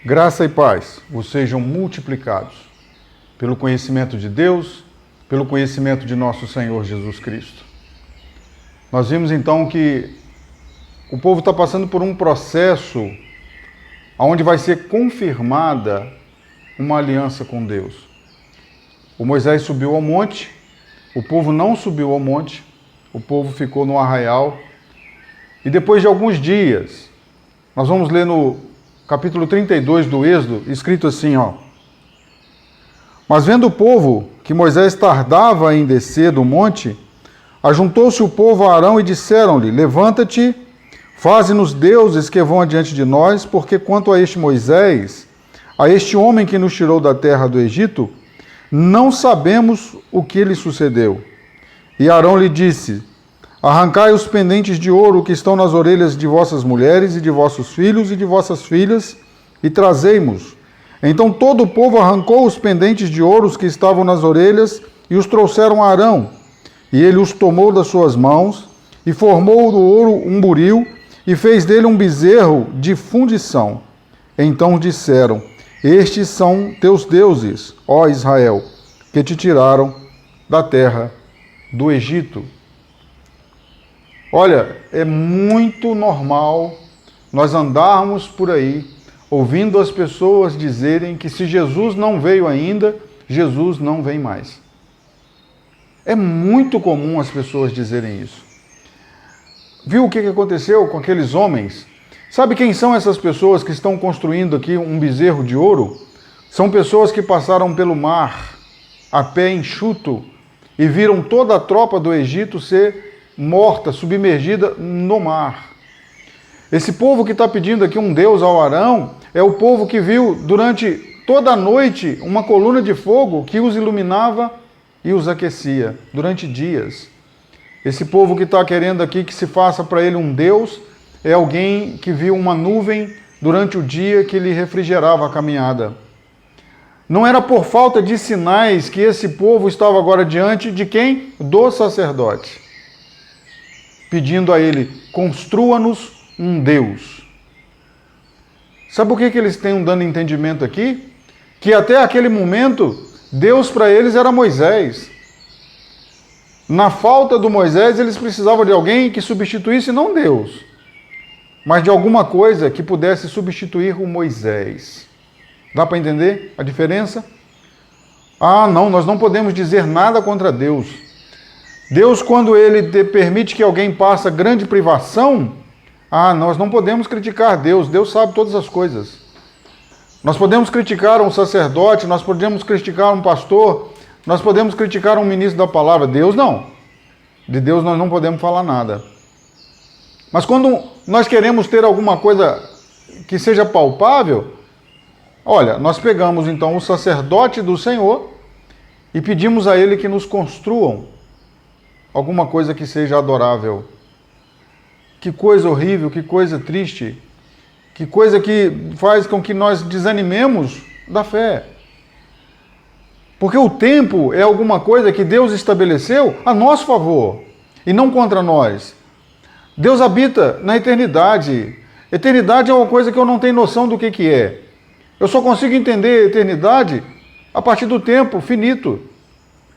Graça e paz vos sejam multiplicados pelo conhecimento de Deus, pelo conhecimento de nosso Senhor Jesus Cristo. Nós vimos então que o povo está passando por um processo onde vai ser confirmada uma aliança com Deus. O Moisés subiu ao monte, o povo não subiu ao monte, o povo ficou no arraial. E depois de alguns dias, nós vamos ler no capítulo 32 do Êxodo, escrito assim, Mas vendo o povo que Moisés tardava em descer do monte, ajuntou-se o povo a Arão e disseram-lhe, levanta-te, faze-nos deuses que vão adiante de nós, porque quanto a este Moisés, a este homem que nos tirou da terra do Egito, não sabemos o que lhe sucedeu. E Arão lhe disse, arrancai os pendentes de ouro que estão nas orelhas de vossas mulheres e de vossos filhos e de vossas filhas, e trazei-mos. Então todo o povo arrancou os pendentes de ouro que estavam nas orelhas e os trouxeram a Arão. E ele os tomou das suas mãos e formou do ouro um buril e fez dele um bezerro de fundição. Então disseram, estes são teus deuses, ó Israel, que te tiraram da terra do Egito. Olha, é muito normal nós andarmos por aí ouvindo as pessoas dizerem que se Jesus não veio ainda, Jesus não vem mais. É muito comum as pessoas dizerem isso. Viu o que aconteceu com aqueles homens? Sabe quem são essas pessoas que estão construindo aqui um bezerro de ouro? São pessoas que passaram pelo mar a pé enxuto e viram toda a tropa do Egito ser morta, submergida no mar. Esse povo que está pedindo aqui um Deus ao Arão é o povo que viu durante toda a noite uma coluna de fogo que os iluminava e os aquecia durante dias. Esse povo que está querendo aqui que se faça para ele um Deus é alguém que viu uma nuvem durante o dia que lhe refrigerava a caminhada. Não era por falta de sinais que esse povo estava agora diante de quem? Do sacerdote. Pedindo a ele, construa-nos um Deus. Sabe por que eles têm dando entendimento aqui? Que até aquele momento, Deus para eles era Moisés. Na falta do Moisés, eles precisavam de alguém que substituísse não Deus, mas de alguma coisa que pudesse substituir o Moisés. Dá para entender a diferença? Não, nós não podemos dizer nada contra Deus. Deus, quando Ele permite que alguém passe grande privação, nós não podemos criticar Deus. Deus sabe todas as coisas. Nós podemos criticar um sacerdote, nós podemos criticar um pastor, nós podemos criticar um ministro da palavra. Deus não. De Deus nós não podemos falar nada. Mas quando nós queremos ter alguma coisa que seja palpável, olha, nós pegamos então o sacerdote do Senhor e pedimos a Ele que nos construam alguma coisa que seja adorável. Que coisa horrível, que coisa triste, que coisa que faz com que nós desanimemos da fé. Porque o tempo é alguma coisa que Deus estabeleceu a nosso favor e não contra nós. Deus habita na eternidade. Eternidade é uma coisa que eu não tenho noção do que é. Eu só consigo entender a eternidade a partir do tempo finito.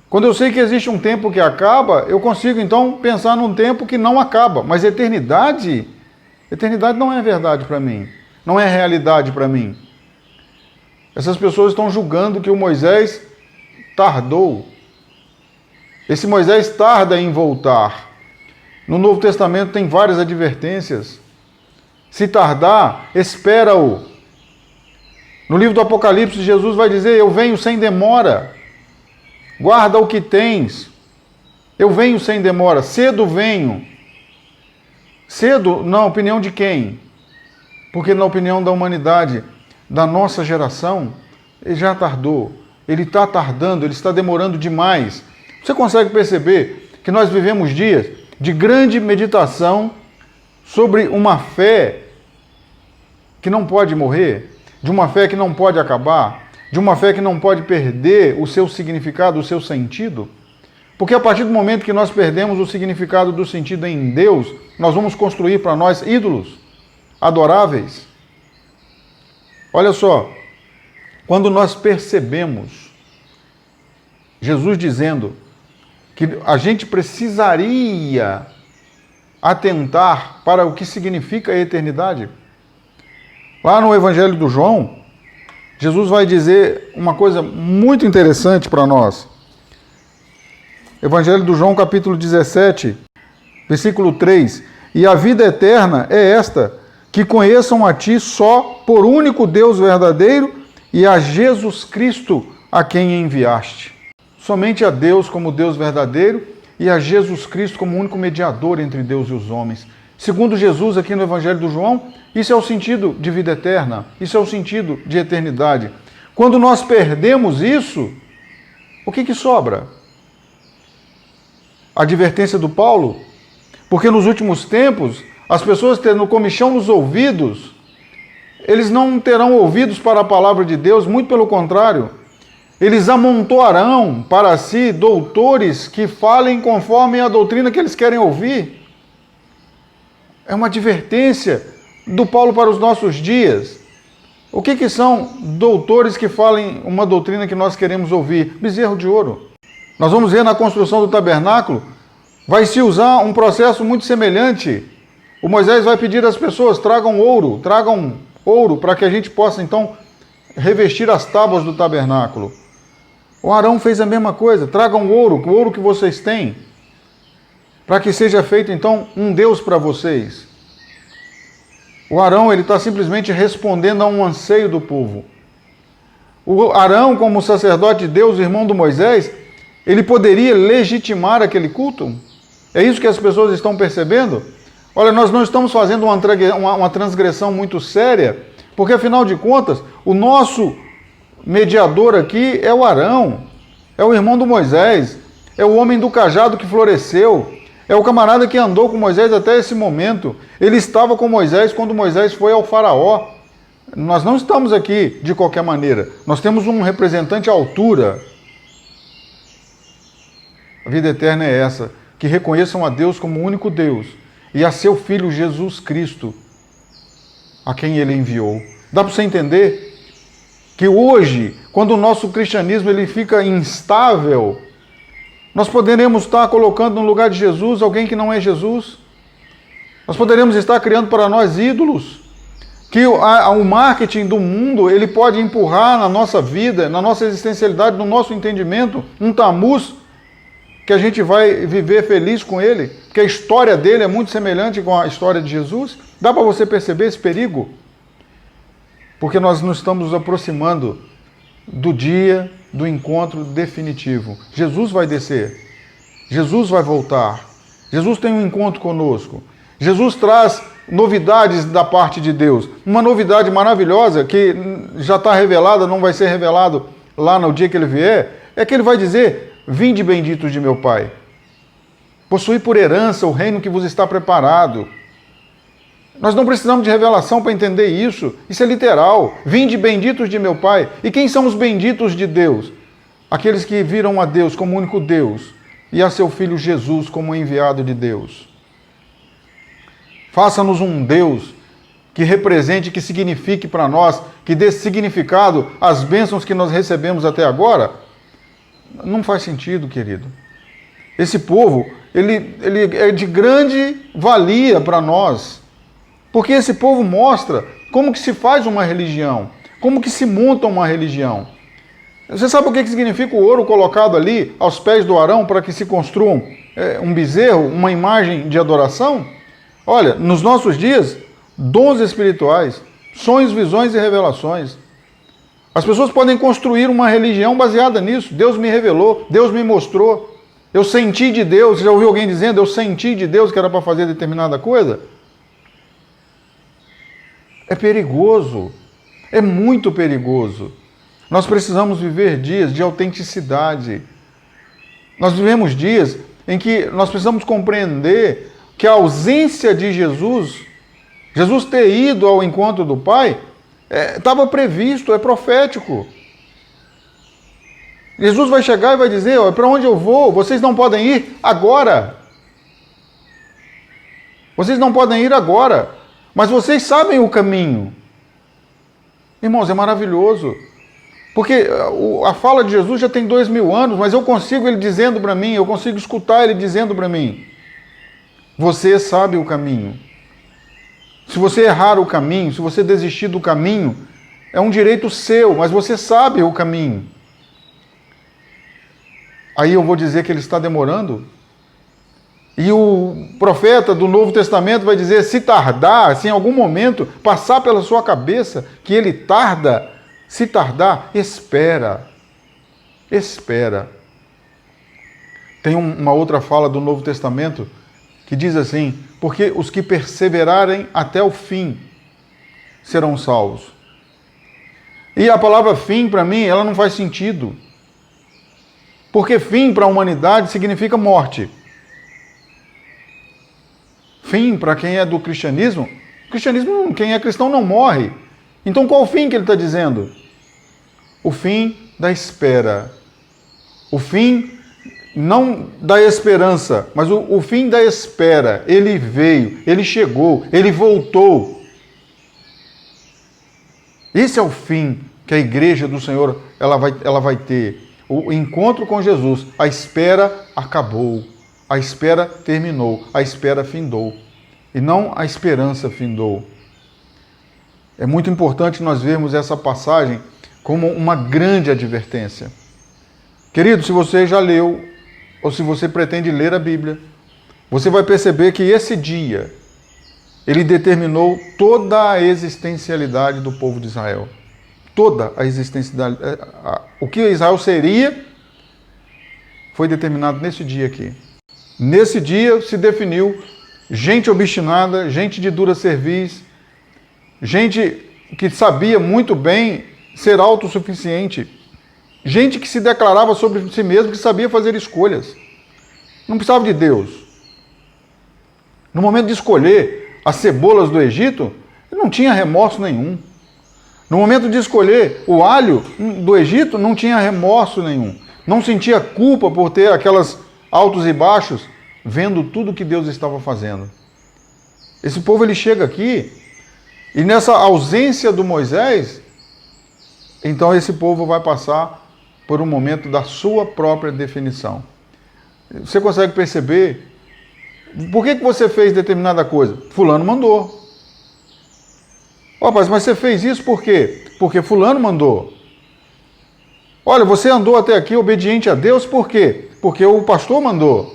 Quando eu sei que existe um tempo que acaba, eu consigo então pensar num tempo que não acaba. Mas eternidade não é verdade para mim. Não é realidade para mim. Essas pessoas estão julgando que o Moisés tardou. Esse Moisés tarda em voltar. No Novo Testamento tem várias advertências. Se tardar, espera-o. No livro do Apocalipse, Jesus vai dizer, eu venho sem demora. Guarda o que tens. Eu venho sem demora. Cedo venho. Cedo, na opinião de quem? Porque na opinião da humanidade, da nossa geração, ele já tardou. Ele está tardando, ele está demorando demais. Você consegue perceber que nós vivemos dias de grande meditação sobre uma fé que não pode morrer, de uma fé que não pode acabar, de uma fé que não pode perder o seu significado, o seu sentido? Porque a partir do momento que nós perdemos o significado do sentido em Deus, nós vamos construir para nós ídolos adoráveis. Olha só, quando nós percebemos Jesus dizendo que a gente precisaria atentar para o que significa a eternidade, lá no Evangelho do João, Jesus vai dizer uma coisa muito interessante para nós. Evangelho do João, capítulo 17, versículo 3. E a vida eterna é esta, que conheçam a ti só por único Deus verdadeiro e a Jesus Cristo a quem enviaste. Somente a Deus como Deus verdadeiro e a Jesus Cristo como único mediador entre Deus e os homens. Segundo Jesus aqui no Evangelho do João, isso é o sentido de vida eterna, isso é o sentido de eternidade. Quando nós perdemos isso, o que sobra? A advertência do Paulo, porque nos últimos tempos, as pessoas tendo comichão nos ouvidos, eles não terão ouvidos para a palavra de Deus, muito pelo contrário. Eles amontoarão para si doutores que falem conforme a doutrina que eles querem ouvir. É uma advertência do Paulo para os nossos dias. O que são doutores que falem uma doutrina que nós queremos ouvir? Bezerro de ouro. Nós vamos ver na construção do tabernáculo, vai se usar um processo muito semelhante. O Moisés vai pedir às pessoas, tragam ouro para que a gente possa então revestir as tábuas do tabernáculo. O Arão fez a mesma coisa, tragam o ouro que vocês têm, para que seja feito então um Deus para vocês. O Arão, ele está simplesmente respondendo a um anseio do povo. O Arão, como sacerdote de Deus, irmão do Moisés, ele poderia legitimar aquele culto? É isso que as pessoas estão percebendo? Olha, nós não estamos fazendo uma transgressão muito séria, porque afinal de contas, o nosso mediador aqui é o Arão, é o irmão do Moisés, é o homem do cajado que floresceu, é o camarada que andou com Moisés até esse momento. Ele estava com Moisés quando Moisés foi ao faraó. Nós não estamos aqui de qualquer maneira, nós temos um representante à altura. A vida eterna é essa, que reconheçam a Deus como o único Deus e a seu Filho Jesus Cristo, a quem Ele enviou. Dá para você entender que hoje, quando o nosso cristianismo ele fica instável, nós poderemos estar colocando no lugar de Jesus alguém que não é Jesus. Nós poderemos estar criando para nós ídolos, que o marketing do mundo ele pode empurrar na nossa vida, na nossa existencialidade, no nosso entendimento, um tamus que a gente vai viver feliz com ele, porque a história dele é muito semelhante com a história de Jesus. Dá para você perceber esse perigo? Porque nós nos estamos aproximando do dia do encontro definitivo. Jesus vai descer, Jesus vai voltar, Jesus tem um encontro conosco, Jesus traz novidades da parte de Deus. Uma novidade maravilhosa que já está revelada, não vai ser revelado lá no dia que ele vier, é que ele vai dizer: vinde benditos de meu Pai, possuí por herança o reino que vos está preparado. Nós não precisamos de revelação para entender isso. Isso é literal. Vinde benditos de meu Pai. E quem são os benditos de Deus? Aqueles que viram a Deus como único Deus e a seu Filho Jesus como enviado de Deus. Faça-nos um Deus que represente, que signifique para nós, que dê significado às bênçãos que nós recebemos até agora. Não faz sentido, querido. Esse povo, ele é de grande valia para nós. Porque esse povo mostra como que se faz uma religião, como que se monta uma religião. Você sabe o que significa o ouro colocado ali aos pés do Arão para que se construam um bezerro, uma imagem de adoração? Olha, nos nossos dias, dons espirituais, sonhos, visões e revelações. As pessoas podem construir uma religião baseada nisso. Deus me revelou, Deus me mostrou, eu senti de Deus. Você já ouviu alguém dizendo, eu senti de Deus que era para fazer determinada coisa? É perigoso, é muito perigoso. Nós precisamos viver dias de autenticidade. Nós vivemos dias em que nós precisamos compreender que a ausência de Jesus ter ido ao encontro do Pai, estava previsto, é profético. Jesus vai chegar e vai dizer, para onde eu vou? Vocês não podem ir agora. Vocês não podem ir agora. Mas vocês sabem o caminho. Irmãos, é maravilhoso. Porque a fala de Jesus já tem 2000 anos, mas eu consigo ele dizendo para mim, eu consigo escutar ele dizendo para mim: você sabe o caminho. Se você errar o caminho, se você desistir do caminho, é um direito seu, mas você sabe o caminho. Aí eu vou dizer que ele está demorando? E o profeta do Novo Testamento vai dizer, se tardar, se em algum momento passar pela sua cabeça que ele tarda, se tardar, espera. Espera. Tem uma outra fala do Novo Testamento que diz assim, porque os que perseverarem até o fim serão salvos. E a palavra fim, para mim, ela não faz sentido. Porque fim para a humanidade significa morte. Fim para quem é do cristianismo, quem é cristão não morre. Então qual o fim que ele está dizendo? O fim da espera. O fim não da esperança, mas o fim da espera. Ele veio, ele chegou, ele voltou. Esse é o fim que a igreja do Senhor ela vai ter. O encontro com Jesus. A espera acabou. A espera terminou. A espera findou. E não a esperança findou. É muito importante nós vermos essa passagem como uma grande advertência. Querido, se você já leu, ou se você pretende ler a Bíblia, você vai perceber que esse dia, ele determinou toda a existencialidade do povo de Israel. Toda a existencialidade. O que Israel seria, foi determinado nesse dia aqui. Nesse dia se definiu gente obstinada, gente de dura cerviz, gente que sabia muito bem ser autossuficiente, gente que se declarava sobre si mesmo, que sabia fazer escolhas. Não precisava de Deus. No momento de escolher as cebolas do Egito, ele não tinha remorso nenhum. No momento de escolher o alho do Egito, não tinha remorso nenhum. Não sentia culpa por ter aquelas altos e baixos, vendo tudo que Deus estava fazendo. Esse povo ele chega aqui, e nessa ausência do Moisés, então esse povo vai passar por um momento da sua própria definição. Você consegue perceber? Por que você fez determinada coisa? Fulano mandou. Ó, rapaz, mas você fez isso por quê? Porque fulano mandou. Olha, você andou até aqui obediente a Deus por quê? Porque o pastor mandou.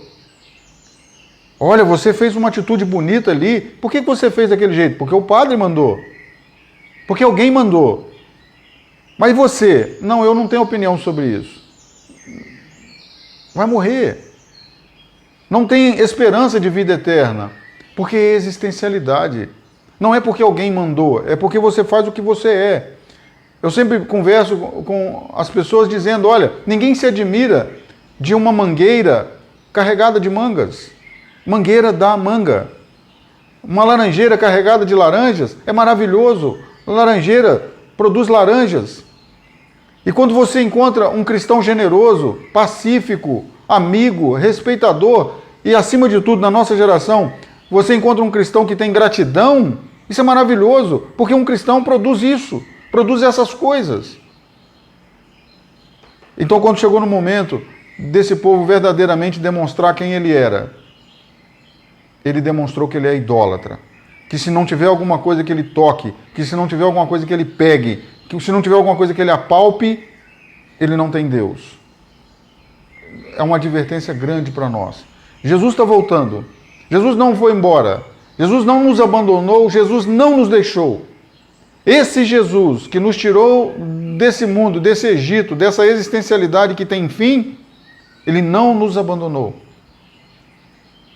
Olha, você fez uma atitude bonita ali. Por que você fez daquele jeito? Porque o padre mandou. Porque alguém mandou. Mas você? Não, eu não tenho opinião sobre isso. Vai morrer. Não tem esperança de vida eterna. Porque é existencialidade. Não é porque alguém mandou, é porque você faz o que você é. Eu sempre converso com as pessoas dizendo, olha, ninguém se admira de uma mangueira carregada de mangas. Mangueira dá manga. Uma laranjeira carregada de laranjas é maravilhoso. Laranjeira produz laranjas. E quando você encontra um cristão generoso, pacífico, amigo, respeitador, e acima de tudo, na nossa geração, você encontra um cristão que tem gratidão, isso é maravilhoso, porque um cristão produz isso, produz essas coisas. Então, quando chegou no momento desse povo verdadeiramente demonstrar quem ele era, ele demonstrou que ele é idólatra. Que se não tiver alguma coisa que ele toque, que se não tiver alguma coisa que ele pegue, que se não tiver alguma coisa que ele apalpe, ele não tem Deus. É uma advertência grande para nós. Jesus está voltando. Jesus não foi embora. Jesus não nos abandonou. Jesus não nos deixou. Esse Jesus que nos tirou desse mundo, desse Egito, dessa existencialidade que tem fim, ele não nos abandonou.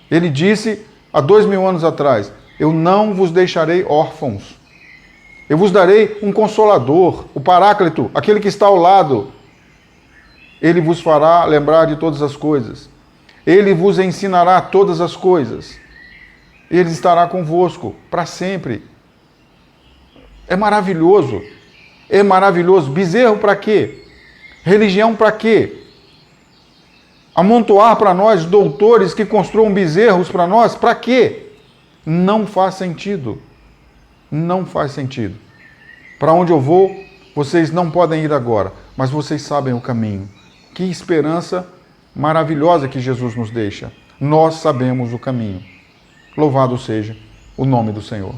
Ele disse há 2000 anos atrás, eu não vos deixarei órfãos. Eu vos darei um consolador, o Paráclito, aquele que está ao lado. Ele vos fará lembrar de todas as coisas. Ele vos ensinará todas as coisas. Ele estará convosco para sempre. É maravilhoso. É maravilhoso. Bezerro para quê? Religião para quê? Amontoar para nós doutores que construam bezerros para nós, para quê? Não faz sentido. Não faz sentido. Para onde eu vou, Vocês não podem ir agora, mas vocês sabem o caminho. Que esperança maravilhosa que Jesus nos deixa. Nós sabemos o caminho. Louvado seja o nome do Senhor.